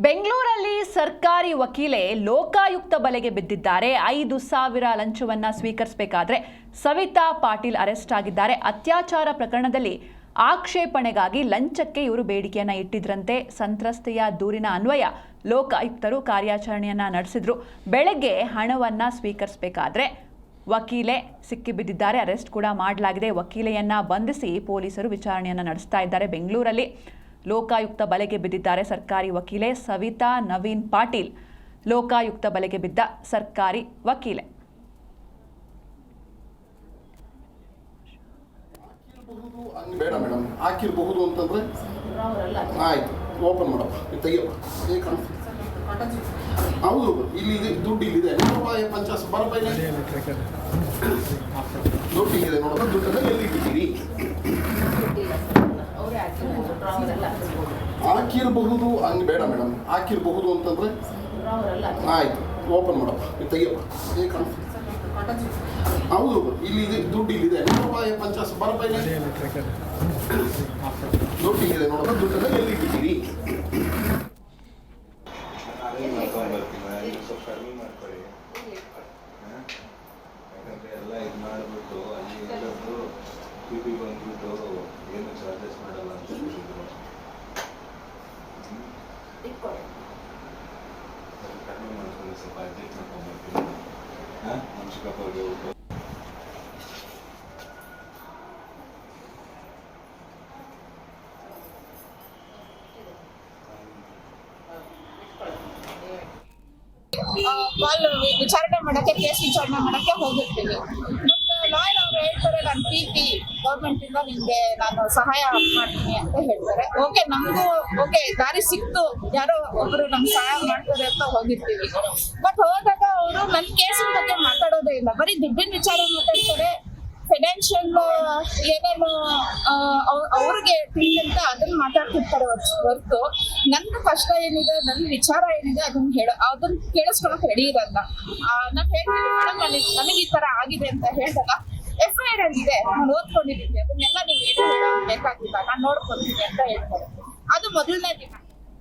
ಬೆಂಗಳೂರಲ್ಲಿ ಸರ್ಕಾರಿ ವಕೀಲೆ ಲೋಕಾಯುಕ್ತ ಬಲೆಗೆ ಬಿದ್ದಿದ್ದಾರೆ. 5,000 ಲಂಚವನ್ನ ಸ್ವೀಕರಿಸಬೇಕಾದ್ರೆ ಸವಿತಾ ಪಾಟೀಲ್ ಅರೆಸ್ಟ್ ಆಗಿದ್ದಾರೆ. ಅತ್ಯಾಚಾರ ಪ್ರಕರಣದಲ್ಲಿ ಆಕ್ಷೇಪಣೆಗಾಗಿ ಲಂಚಕ್ಕೆ ಇವರು ಬೇಡಿಕೆಯನ್ನ ಇಟ್ಟಿದ್ರಂತೆ. ಸಂತ್ರಸ್ತೆಯ ದೂರಿನ ಅನ್ವಯ ಲೋಕಾಯುಕ್ತರು ಕಾರ್ಯಾಚರಣೆಯನ್ನ ನಡೆಸಿದ್ರು. ಬೆಳಗ್ಗೆ ಹಣವನ್ನ ಸ್ವೀಕರಿಸಬೇಕಾದ್ರೆ ವಕೀಲೆ ಸಿಕ್ಕಿಬಿದ್ದಿದ್ದಾರೆ. ಅರೆಸ್ಟ್ ಕೂಡ ಮಾಡಲಾಗಿದೆ. ವಕೀಲೆಯನ್ನ ಬಂಧಿಸಿ ಪೊಲೀಸರು ವಿಚಾರಣೆಯನ್ನ ನಡೆಸ್ತಾ ಇದ್ದಾರೆ. ಬೆಂಗಳೂರಲ್ಲಿ ಲೋಕಾಯುಕ್ತ ಬಲೆಗೆ ಬಿದ್ದಿದ್ದಾರೆ ಸರ್ಕಾರಿ ವಕೀಲೆ ಸವಿತಾ ನವೀನ್ ಪಾಟೀಲ್. ಲೋಕಾಯುಕ್ತ ಬಲೆಗೆ ಬಿದ್ದ ಸರ್ಕಾರಿ ವಕೀಲೆ. ಬೇಡ ಮೇಡಮ್, ಹಾಕಿರಬಹುದು ಅಂತಂದ್ರೆ ಆಯ್ತು, ಓಪನ್ ಮಾಡಪ್ಪ, ತೆಗಿಯಪ್ಪ. ಹೌದು, ಇಲ್ಲಿ ದುಡ್ಡು ಇಲ್ಲಿದೆ, 50 ಬರಪ್ಪ, ದುಡ್ಡು ಇಲ್ಲಿದೆ ನೋಡಪ್ಪ. ದುಡ್ಡನ್ನ ಎಲ್ಲಿ ಇಟ್ಟಿದ್ದೀರಿ? ಹಾಕಿರಬಹುದು. ಹಂಗೆ ಬೇಡ ಮೇಡಮ್, ಹಾಕಿರಬಹುದು ಅಂತಂದ್ರೆ ಆಯ್ತು, ಓಪನ್ ಮಾಡಪ್ಪ, ತೆಗಿಯಪ್ಪ. ಹೌದು, ಇಲ್ಲಿ ದುಡ್ಡು ಇಲ್ಲಿದೆ, 50 ಬರಪ್ಪ, ದುಡ್ಡು ಇಲ್ಲಿದೆ ನೋಡಪ್ಪ. ದುಡ್ಡನ್ನ ಎಲ್ಲಿ ಇಟ್ಟಿದ್ದೀರಿ? ಎಲ್ಲ ಇದು ಮಾಡಿಬಿಟ್ಟು ಅಲ್ಲಿ ಎಲ್ಲದ್ದು ಟಿ ಬಂದ್ಬಿಟ್ಟು ಏನು ಚಾರ್ಜಸ್ ಮಾಡಲ್ಲ ಅಂತ ಹೇಳಿದ್ರು. ಕಡಿಮೆ ಮಾಡ್ಕೊಂಡು ಸ್ವಲ್ಪ ಅಡ್ಜಸ್ಟ್ ಮಾಡ್ಕೊಂಡ್ಬರ್ತೀನಿ. ನಮ್ಮ ಚಿಕ್ಕಪ್ಪವ್ರಿಗೆ ಹೋಗ್ಬೋದು. ವಿಚಾರಣೆ ಮಾಡಕ್ಕೆ, ಕೇಸ್ ವಿಚಾರಣೆ ಮಾಡಕ್ಕೆ ಹೋಗಿರ್ತೀವಿ. ಬಟ್ ಲಾಯರ್ ಅವ್ರು ಹೇಳ್ತಾರೆ, ನಾನು ಟಿ ಗೌರ್ಮೆಂಟ್ ಇಂದ ನಿಮ್ಗೆ ನಾನು ಸಹಾಯ ಮಾಡ್ತೀನಿ ಅಂತ ಹೇಳ್ತಾರೆ. ಓಕೆ, ನಮಗೂ ಓಕೆ ದಾರಿ ಸಿಕ್ತು, ಯಾರೋ ಒಬ್ರು ನಮ್ಗೆ ಸಹಾಯ ಮಾಡ್ತಾರೆ ಅಂತ ಹೋಗಿರ್ತೀವಿ. ಬಟ್ ಹೋದಾಗ ಅವರು ನನ್ನ ಕೇಸಿನ ಬಗ್ಗೆ ಮಾತಾಡೋದೇ ಇಲ್ಲ, ಬರೀ ದುಡ್ಡಿನ ವಿಚಾರ ಮಾತಾಡ್ತಾರೆ. ಫೈನಾನ್ಷಿಯಲ್ ಏನೇನು ಅವ್ರಿಗೆ ತಿಳಿದಂತ ಅದನ್ನ ಮಾತಾಡ್ತಿರ್ತಾರೆ ಹೊರತು ನನ್ನ ಕಷ್ಟ ಏನಿದೆ, ನನ್ನ ವಿಚಾರ ಏನಿದೆ ಅದನ್ನ ಕೇಳಿಸ್ಕೊಳಕ್ ರೆಡಿ ಇರಲ್ಲ. ನಾನು ಹೇಳ್ತೀನಿ, ಮೇಡಮ್ ನನಗೆ ಈ ತರ ಆಗಿದೆ ಅಂತ ಹೇಳಿದಾಗ FIR ಇದೆ, ನಾನು ಓದ್ಕೊಂಡಿದ್ದೀನಿ, ಅದನ್ನೆಲ್ಲ ನೀವು ಏನು ಬೇಕಾಗಿಲ್ಲ, ನಾನು ನೋಡ್ಕೊಳ್ತೀನಿ ಅಂತ ಹೇಳ್ತಾರೆ. ಅದು ಮೊದಲನೇ ದಿನ.